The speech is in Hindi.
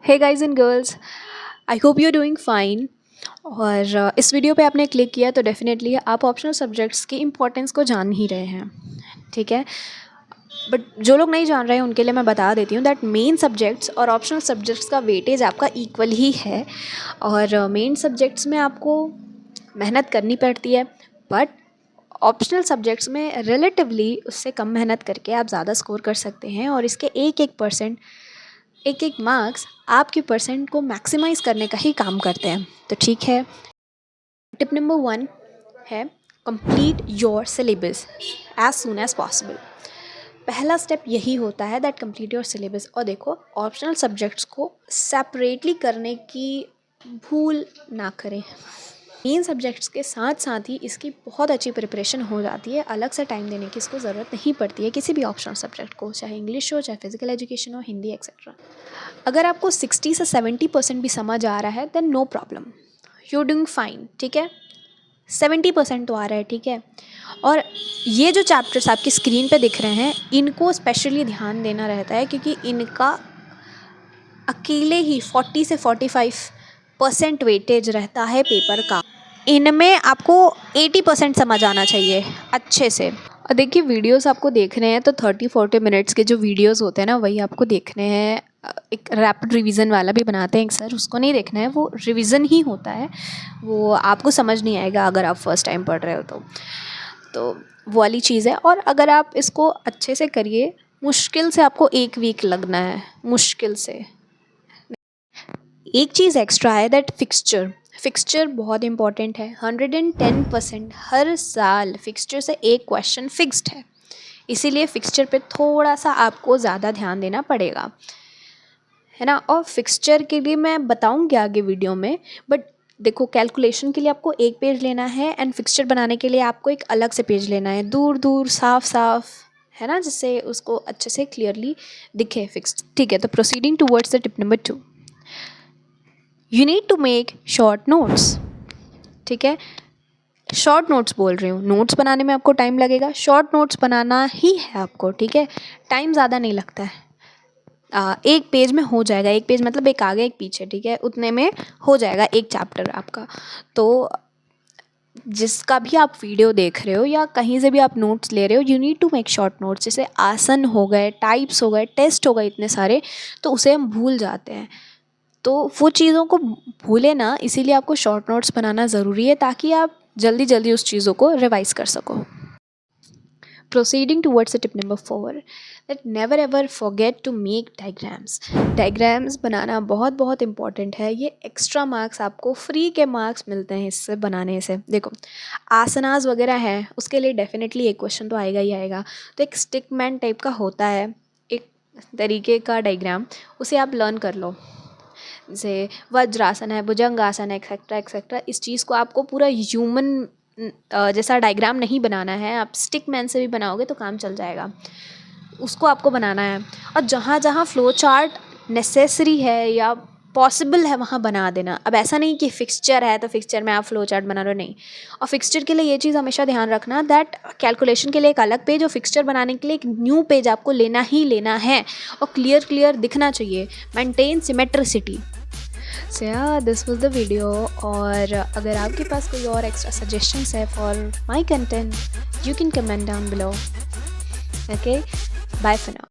Hey guys and girls, I hope you are doing fine. और इस वीडियो पे आपने क्लिक किया तो डेफिनेटली आप ऑप्शनल सब्जेक्ट्स की इम्पोर्टेंस को जान ही रहे हैं, ठीक है। बट जो लोग नहीं जान रहे हैं उनके लिए मैं बता देती हूँ दैट मेन सब्जेक्ट्स और ऑप्शनल सब्जेक्ट्स का वेटेज आपका इक्वल ही है। और मेन सब्जेक्ट्स में आपको मेहनत करनी पड़ती है, बट ऑप्शनल सब्जेक्ट्स में रिलेटिवली उससे कम मेहनत करके आप ज़्यादा स्कोर कर सकते हैं। और इसके एक एक मार्क्स आपके परसेंट को मैक्सिमाइज़ करने का ही काम करते हैं। तो ठीक है, टिप नंबर 1 है complete your syllabus as soon as possible. पहला स्टेप यही होता है दैट कंप्लीट योर सिलेबस। और देखो, ऑप्शनल सब्जेक्ट्स को सेपरेटली करने की भूल ना करें। मेन सब्जेक्ट्स के साथ साथ ही इसकी बहुत अच्छी प्रिपरेशन हो जाती है। अलग से टाइम देने की इसको ज़रूरत नहीं पड़ती है किसी भी ऑप्शनल सब्जेक्ट को, चाहे इंग्लिश हो, चाहे फिजिकल एजुकेशन हो, हिंदी एक्सेट्रा। अगर आपको 60 से 70% भी समझ आ रहा है then no problem, you doing fine, ठीक है। 70% तो आ रहा है, ठीक है। और ये जो चैप्टर्स आपकी स्क्रीन पे दिख रहे हैं इनको स्पेशली ध्यान देना रहता है, क्योंकि इनका अकेले ही 40 से 45% वेटेज रहता है पेपर का। इनमें आपको 80% समझ आना चाहिए अच्छे से। और देखिए, वीडियोस आपको देख रहे हैं तो 30-40 मिनट्स के जो वीडियोस होते हैं ना, वही आपको देखने हैं। एक रैपिड रिवीजन वाला भी बनाते हैं एक सर, उसको नहीं देखना है, वो रिवीजन ही होता है। वो आपको समझ नहीं आएगा अगर आप फर्स्ट टाइम पढ़ रहे हो तो वो वाली चीज़ है। और अगर आप इसको अच्छे से करिए, मुश्किल से आपको 1 वीक लगना है, मुश्किल से। एक चीज़ एक्स्ट्रा है दैट फिक्सचर बहुत इंपॉर्टेंट है। 110% हर साल फिक्सचर से एक क्वेश्चन फिक्स्ड है, इसीलिए फिक्सचर पे थोड़ा सा आपको ज़्यादा ध्यान देना पड़ेगा, है ना। और फिक्सचर के लिए मैं बताऊँगी आगे वीडियो में, बट देखो, कैलकुलेशन के लिए आपको एक पेज लेना है एंड फिक्सचर बनाने के लिए आपको एक अलग से पेज लेना है, दूर दूर साफ साफ, है ना, जिससे उसको अच्छे से क्लियरली दिखे फिक्स्ड, ठीक है। तो proceeding towards the tip number 2, you need to make short notes, ठीक है। शॉर्ट नोट्स बोल रही हूँ, नोट्स बनाने में आपको टाइम लगेगा, शॉर्ट नोट्स बनाना ही है आपको, ठीक है। टाइम ज़्यादा नहीं लगता है, एक पेज में हो जाएगा। एक पेज मतलब एक आगे एक पीछे, ठीक है, उतने में हो जाएगा एक चैप्टर आपका। तो जिसका भी आप वीडियो देख रहे हो या कहीं से भी आप नोट्स ले रहे हो, you need to make short notes. जैसे आसन हो गए, टाइप्स हो गए, टेस्ट हो गए, इतने सारे, तो उसे हम भूल जाते हैं। तो वो चीज़ों को भूले ना, इसीलिए आपको शॉर्ट नोट्स बनाना ज़रूरी है ताकि आप जल्दी जल्दी उस चीज़ों को रिवाइज कर सको। Proceeding towards tip number 4, that never ever forget to make diagrams बनाना बहुत बहुत इंपॉर्टेंट है। ये एक्स्ट्रा मार्क्स आपको फ्री के मार्क्स मिलते हैं इससे बनाने से। देखो, आसनास वगैरह है, उसके लिए डेफिनेटली एक क्वेश्चन तो आएगा ही आएगा। तो एक स्टिकमैन टाइप का होता है, एक तरीके का डायग्राम, उसे आप लर्न कर लो। जैसे वज्रासन है, भुजंगासन है, एक्सेट्रा एक्सेट्रा। इस चीज़ को आपको पूरा ह्यूमन जैसा डायग्राम नहीं बनाना है, आप स्टिक मैन से भी बनाओगे तो काम चल जाएगा। उसको आपको बनाना है, और जहाँ जहाँ फ्लो चार्ट नेसेसरी है या पॉसिबल है वहाँ बना देना। अब ऐसा नहीं कि फिक्सचर है तो फिक्सचर में आप फ्लो चार्ट बना रहे हो, नहीं। और फिक्सचर के लिए ये चीज़ हमेशा ध्यान रखना दैट कैलकुलेशन के लिए एक अलग पेज और फिक्सचर बनाने के लिए एक न्यू पेज आपको लेना ही लेना है, और क्लियर दिखना चाहिए। Maintain symmetricity. सो या, दिस वाज द वीडियो। और अगर आपके पास कोई और एक्स्ट्रा सजेशंस है for my content, you can comment down below. Okay, bye for now.